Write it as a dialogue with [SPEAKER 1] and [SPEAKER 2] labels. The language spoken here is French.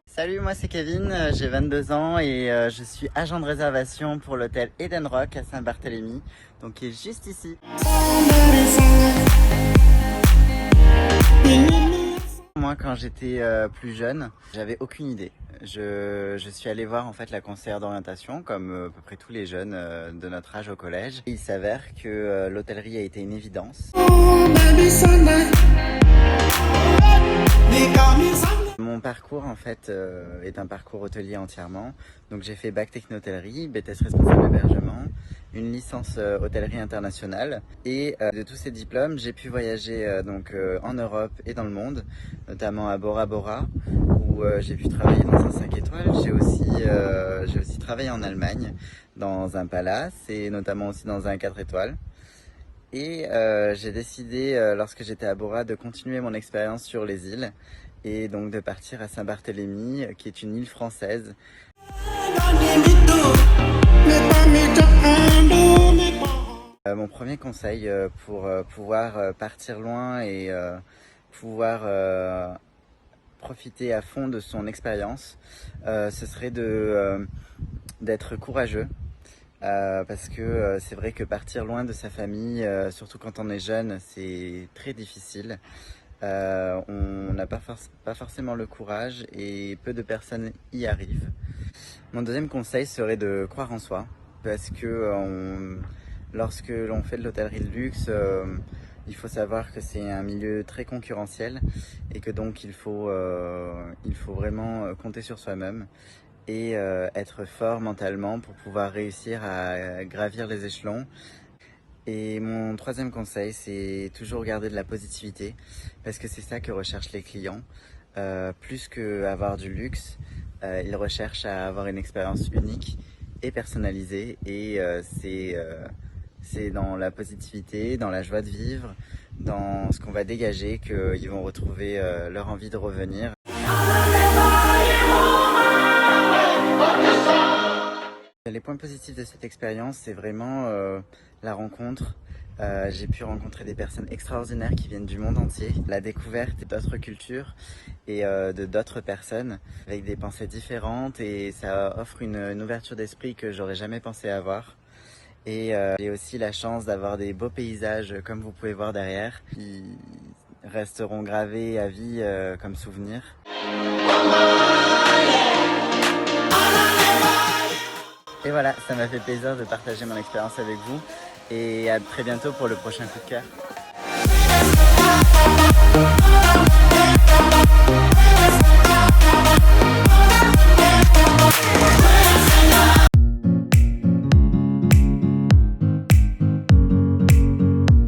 [SPEAKER 1] Salut, moi c'est Kevin, j'ai 22 ans et je suis agent de réservation pour l'hôtel Eden Rock à Saint-Barthélemy, donc qui est juste ici. Moi quand j'étais plus jeune, j'avais aucune idée. Je suis allé voir en fait la conseillère d'orientation comme à peu près tous les jeunes de notre âge au collège. Et il s'avère que l'hôtellerie a été une évidence. Mon parcours en fait est un parcours hôtelier entièrement. Donc j'ai fait bac techno hôtellerie, BTS responsable hébergement, une licence hôtellerie internationale et de tous ces diplômes j'ai pu voyager en Europe et dans le monde, notamment à Bora Bora où j'ai pu travailler dans un 5 étoiles. J'ai aussi travaillé en Allemagne dans un palace et notamment aussi dans un 4 étoiles. Et j'ai décidé lorsque j'étais à Bora de continuer mon expérience sur les îles et donc de partir à Saint-Barthélemy qui est une île française. Mon premier conseil pour pouvoir partir loin et pouvoir profiter à fond de son expérience, ce serait d'être courageux. Parce que c'est vrai que partir loin de sa famille, surtout quand on est jeune, c'est très difficile. On n'a pas forcément le courage et peu de personnes y arrivent. Mon deuxième conseil serait de croire en soi, parce que lorsque l'on fait de l'hôtellerie de luxe, il faut savoir que c'est un milieu très concurrentiel et que donc il faut vraiment compter sur soi-même et être fort mentalement pour pouvoir réussir à gravir les échelons. Et mon troisième conseil, c'est toujours garder de la positivité parce que c'est ça que recherchent les clients. Plus qu'avoir du luxe, ils recherchent à avoir une expérience unique et personnalisée et c'est dans la positivité, dans la joie de vivre, dans ce qu'on va dégager qu'ils vont retrouver leur envie de revenir. Les points positifs de cette expérience, c'est vraiment la rencontre. J'ai pu rencontrer des personnes extraordinaires qui viennent du monde entier, la découverte d'autres cultures et de d'autres personnes avec des pensées différentes et ça offre une ouverture d'esprit que j'aurais jamais pensé avoir. Et j'ai aussi la chance d'avoir des beaux paysages comme vous pouvez voir derrière qui resteront gravés à vie comme souvenir. Et voilà, ça m'a fait plaisir de partager mon expérience avec vous et à très bientôt pour le prochain coup de cœur.